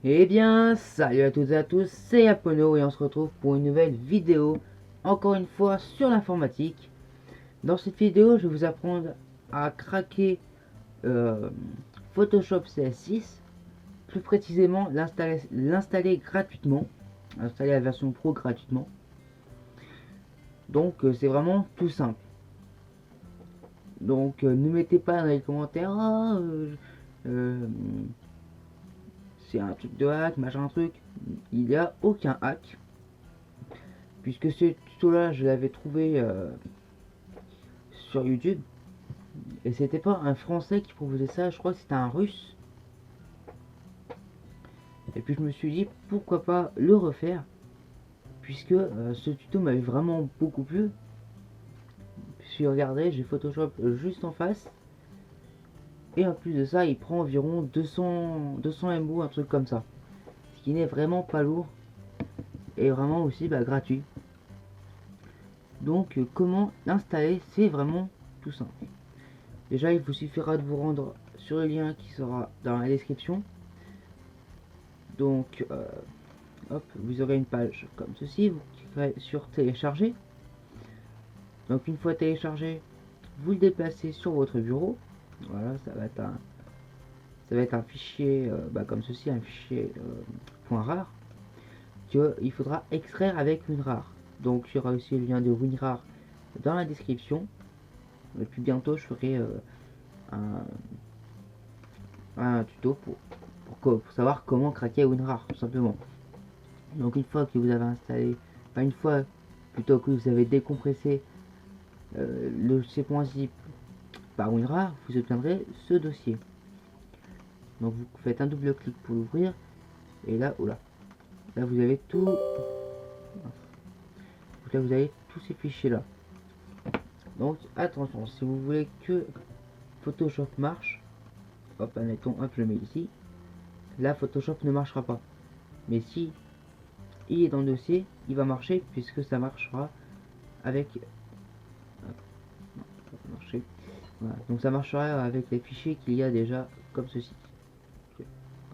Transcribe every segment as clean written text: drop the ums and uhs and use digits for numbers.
Eh bien, salut à toutes et à tous, c'est Apono et on se retrouve pour une nouvelle vidéo, encore une fois sur l'informatique. Dans cette vidéo, je vais vous apprendre à craquer euh, Photoshop CS6, plus précisément l'installer gratuitement, installer la version pro gratuitement. Donc c'est vraiment tout simple. Donc ne mettez pas dans les commentaires, c'est un truc de hack, machin truc. Il n'y a aucun hack. Puisque ce tuto là je l'avais trouvé sur YouTube et c'était pas un français qui proposait ça, je crois que c'était un russe. Et puis je me suis dit pourquoi pas le refaire, puisque ce tuto m'avait vraiment beaucoup plu. Si vous regardez, j'ai Photoshop juste en face, et en plus de ça il prend environ 200 MO, un truc comme ça, ce qui n'est vraiment pas lourd et vraiment aussi gratuit. Donc comment l'installer, c'est vraiment tout simple. Déjà il vous suffira de vous rendre sur le lien qui sera dans la description. Donc hop, vous aurez une page comme ceci, vous cliquerez sur télécharger. Donc une fois téléchargé, vous le déplacez sur votre bureau. Voilà, ça va être un fichier comme ceci, un fichier .rar qu'il faudra extraire avec WinRAR. Donc il y aura aussi le lien de WinRAR dans la description. Et puis bientôt je ferai un, un tuto pour savoir comment craquer WinRAR tout simplement. Donc une fois que vous avez installé, enfin une fois plutôt que vous avez décompressé le C.zip par WinRAR, vous obtiendrez ce dossier. Donc vous faites un double clic pour l'ouvrir et là, oh là vous avez tout, là vous avez tous ces fichiers là. Donc attention, si vous voulez que Photoshop marche, hop, admettons, hop, je le mets ici, là Photoshop ne marchera pas. Mais si il est dans le dossier, il va marcher puisque ça marchera avec marcher. Voilà. Donc ça marchera avec les fichiers qu'il y a déjà comme ceci. Okay.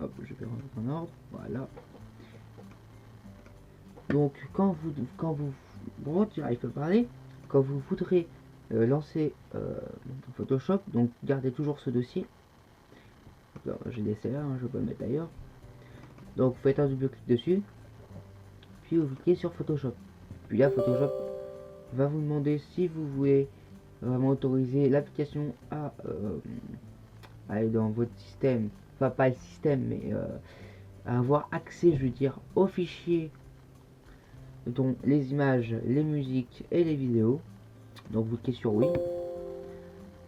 Hop, je vais remettre en ordre. Voilà. Donc quand vous bon, j'arrive pas à parler, quand vous voudrez lancer Photoshop, donc gardez toujours ce dossier. J'ai des CR, hein, je peux le mettre ailleurs. Donc vous faites un double clic dessus, puis vous cliquez sur Photoshop. Puis là Photoshop va vous demander si vous voulez vraiment autoriser l'application à aller dans votre système, enfin pas le système, mais à avoir accès, je veux dire, aux fichiers dont les images, les musiques et les vidéos. Donc vous cliquez sur oui.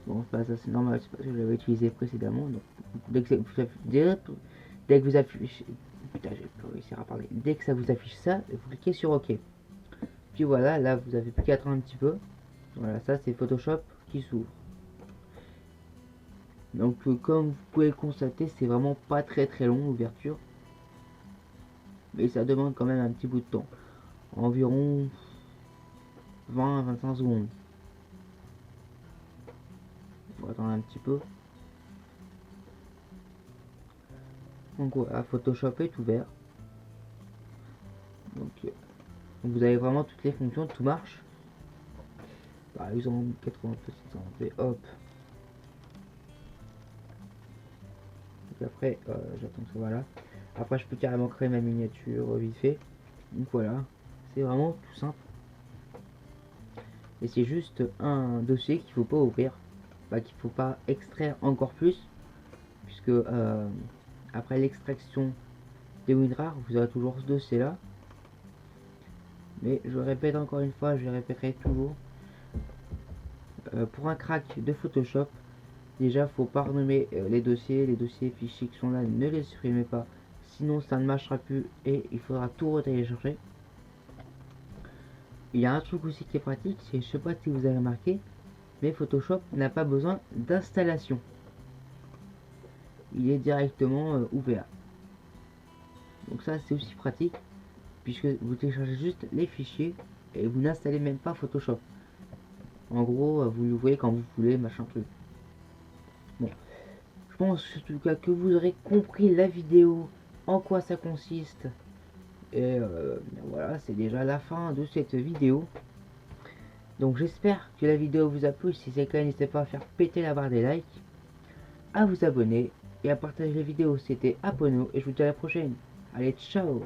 Bon, ça c'est normal, c'est parce que je l'avais utilisé précédemment. Donc dès que vous affichez, putain, j'ai pas réussi à parler. Dès que ça vous affiche ça, vous cliquez sur OK. Puis voilà, là vous avez plus qu'à attendre un petit peu. Voilà, ça c'est Photoshop qui s'ouvre. Donc comme vous pouvez le constater, c'est vraiment pas très long l'ouverture, mais ça demande quand même un petit bout de temps, environ 20 à 25 secondes. On va attendre un petit peu. Donc voilà, Photoshop est ouvert. Donc vous avez vraiment toutes les fonctions, tout marche. Par exemple 80%, hop. Donc après j'attends que ça voilà. Après je peux carrément créer ma miniature vite fait. Donc voilà, c'est vraiment tout simple. Et c'est juste un dossier qu'il faut pas ouvrir, qu'il faut pas extraire encore plus, puisque après l'extraction des WinRAR, vous aurez toujours ce dossier là. Mais je répète encore une fois, je répéterai toujours, pour un crack de Photoshop, déjà faut pas renommer les dossiers fichiers qui sont là, ne les supprimez pas, sinon ça ne marchera plus et il faudra tout retélécharger. Il y a un truc aussi qui est pratique, c'est, je sais pas si vous avez remarqué, mais Photoshop n'a pas besoin d'installation. Il est directement ouvert. Donc ça c'est aussi pratique, puisque vous téléchargez juste les fichiers et vous n'installez même pas Photoshop. En gros, vous l'ouvrez quand vous voulez, machin truc. Bon, je pense en tout cas que vous aurez compris la vidéo en quoi ça consiste. Et voilà, c'est déjà la fin de cette vidéo. Donc j'espère que la vidéo vous a plu. Si c'est le cas, n'hésitez pas à faire péter la barre des likes, à vous abonner et à partager la vidéo. C'était Apono et je vous dis à la prochaine. Allez, ciao!